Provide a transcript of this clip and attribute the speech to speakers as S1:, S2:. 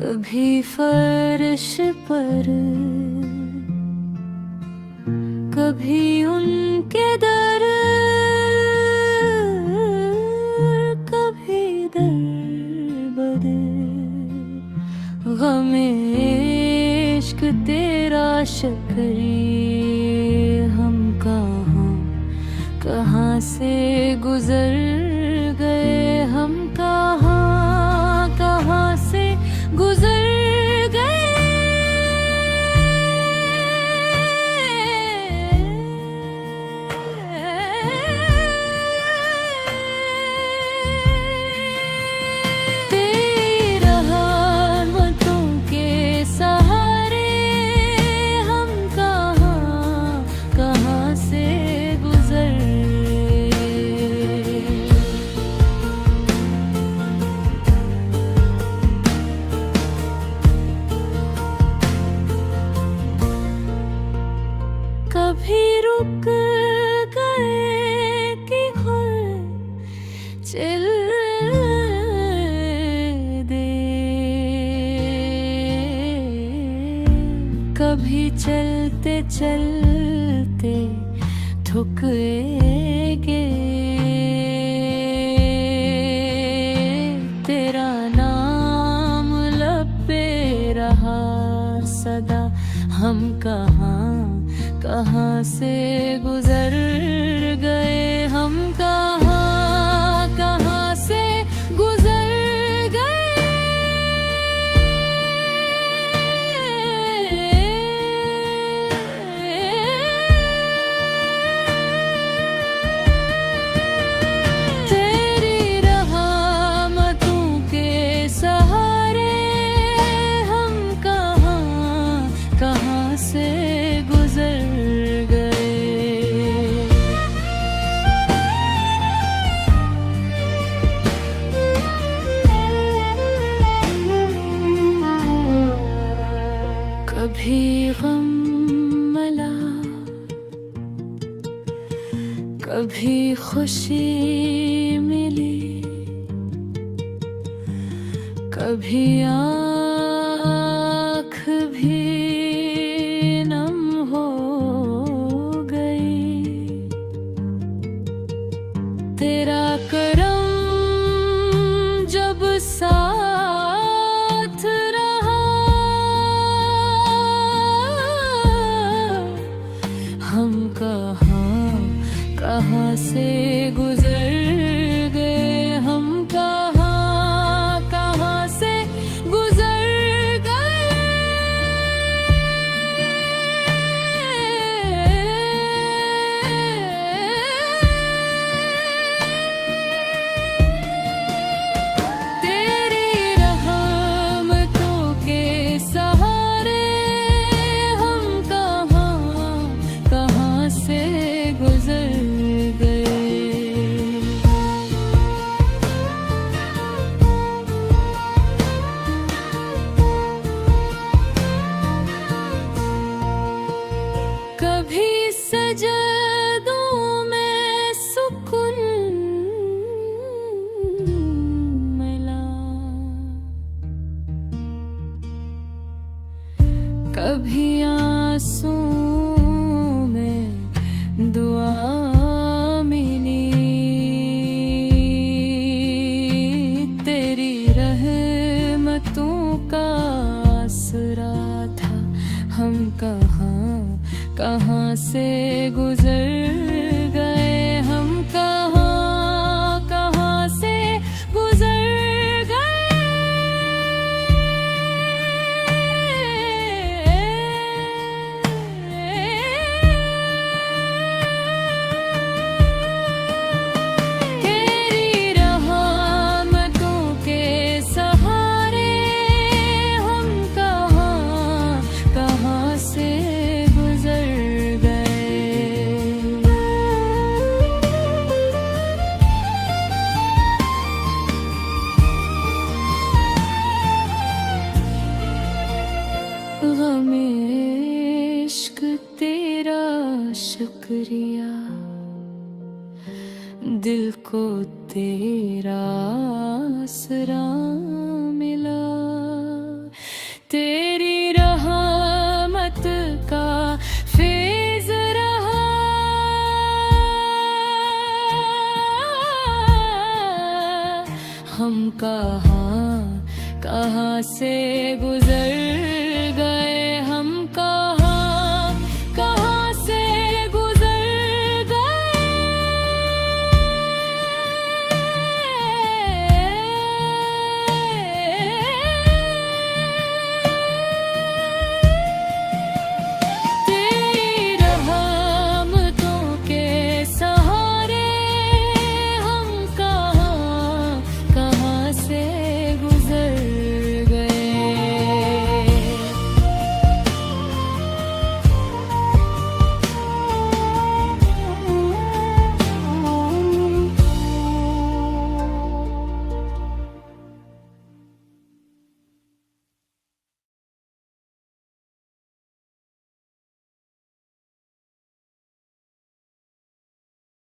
S1: कभी फर्श पर, कभी उनके दर, कभी दर बदर। गमे इश्क तेरा शकरी, हम कहाँ कहाँ से गुजर गए, हम कहाँ कहाँ से गुजर कभी रुक गए कि खुद चल दे, कभी चलते चलते थक गए। तेरा नाम लब पे रहा सदा, हम कहाँ कहाँ से गुजर गए, हम कहाँ कहाँ से गुजर गए। तेरी रहमतों के सहारे हम कहाँ कहाँ से गुजर कभी गम मला, कभी खुशी मिली, कभी आँख भी नम हो गई। तेरा करम जब साथ रहा, हम कहाँ कहाँ से गुजर गए, हम कहाँ कहाँ से गुजर गए। तेरी रहमतों के सहारे हम कहाँ कहाँ से गुजर गए। कभी सजदों में सुकून मिला, कभी आंसू में दुआ मिली। तेरी रहमतों का आसरा था, हम कहाँ कहाँ से गुजर गए, हम कहाँ कहाँ से गुजर गए। तेरी रहमतों के सहारे हम कहाँ कहाँ से गुजर गए। गमे इश्क तेरा शुक्रिया, दिल को तेरा आसरा मिला। कहाँ कहाँ से गुजरे